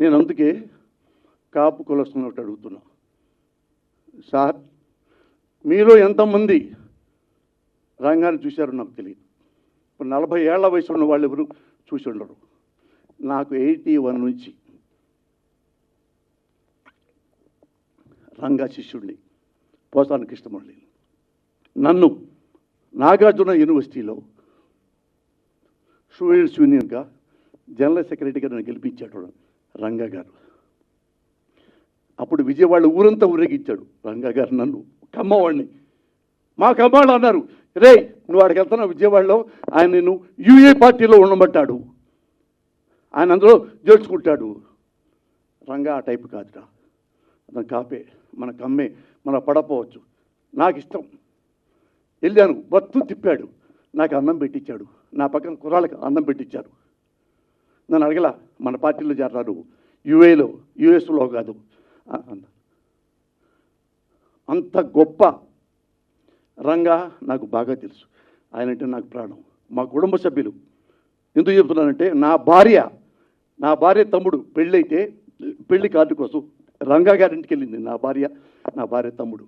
నేను అందుకే కాపు కులస్తున్నట్టు అడుగుతున్నా, సార్ మీలో ఎంతమంది రంగాన్ని చూశారో నాకు తెలియదు. ఇప్పుడు 40 ఏళ్ల వయసు ఉన్న వాళ్ళు ఎవరు చూసి ఉండరు. నాకు 81 నుంచి రంగా శిష్యుడిని, పోసాని కృష్ణమురళి. నన్ను నాగార్జున యూనివర్సిటీలో స్టూడెంట్స్ యూనియన్గా జనరల్ సెక్రటరీగా నన్ను గెలిపించాడు రంగా గారు. అప్పుడు విజయవాడ ఊరంతా ఊరేగించాడు రంగా గారు నన్ను, కమ్మవాడిని. మా కమ్మాళ్ళు అన్నారు, రే నువ్వు వాడికి వెళ్తున్నా విజయవాడలో, ఆయన నేను యూఏ పార్టీలో ఉండమంటాడు, ఆయన అందులో చేర్చుకుంటాడు. రంగా ఆ టైపు కాదురా, అతను కాపే, మన కమ్మే, మన పడపోవచ్చు. నాకు ఇష్టం. వెళ్ళాను, బత్తు తిప్పాడు, నాకు అన్నం పెట్టించాడు, నా పక్కన కుర్రాళ్ళకి అన్నం పెట్టించారు. నన్ను అడగల మన పార్టీలో చేరారు, యుఎస్లో కాదు. అంత గొప్ప రంగా నాకు బాగా తెలుసు. ఆయన అంటే నాకు ప్రాణం. మా కుటుంబ సభ్యులు ఎందుకు చెప్తున్నానంటే, నా భార్య తమ్ముడు పెళ్ళైతే పెళ్లి కార్డు కోసం రంగా గారింటికి వెళ్ళింది నా భార్య తమ్ముడు.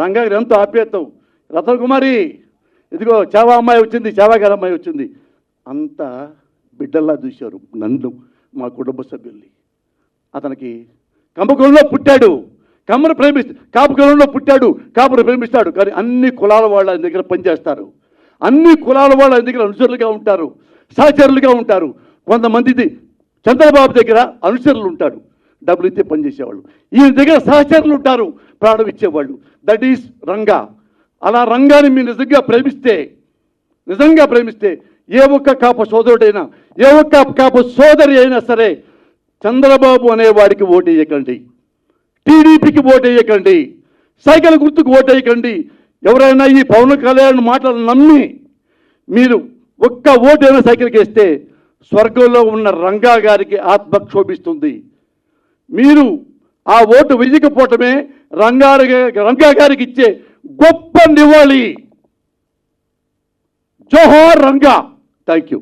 రంగా గారు ఎంతో ఆప్యాయతం, రతన్ కుమారి ఇదిగో చావా అమ్మాయి వచ్చింది, చావా గారి అమ్మాయి వచ్చింది, అంత బిడ్డల్లా చూశారు నన్ను, మా కుటుంబ సభ్యుల్ని. అతనికి కంపకులంలో పుట్టాడు, కాపు కులంలో పుట్టాడు, కాపును ప్రేమిస్తాడు. కానీ అన్ని కులాల వాళ్ళు ఆయన దగ్గర పనిచేస్తారు, అన్ని కులాల వాళ్ళు ఆయన దగ్గర అనుచరులుగా ఉంటారు, సహచరులుగా ఉంటారు. కొంతమంది చంద్రబాబు దగ్గర అనుచరులు ఉంటారు, డబ్బులు ఇస్తే పనిచేసేవాళ్ళు. ఈయన దగ్గర సహచరులు ఉంటారు, ప్రాణం ఇచ్చేవాళ్ళు. That is Ranga. అలా రంగాన్ని మీరు నిజంగా ప్రేమిస్తే ఏ ఒక్క కాపు సోదరుడైనా, ఏ ఒక్క కాపు సోదరి అయినా సరే చంద్రబాబు అనేవాడికి ఓటేయకండి, టీడీపీకి ఓటేయకండి, సైకిల్ గుర్తుకు ఓటేయకండి. ఎవరైనా ఈ పవన్ కళ్యాణ్ మాటలు నమ్మి మీరు ఒక్క ఓటైనా సైకిల్కి వేస్తే స్వర్గంలో ఉన్న రంగా గారికి ఆత్మ క్షోభిస్తుంది. మీరు ఆ ఓటు వెయ్యకపోవటమే రంగా గారికి ఇచ్చే గొప్ప నివాళి. జోహార్ రంగా. Thank you.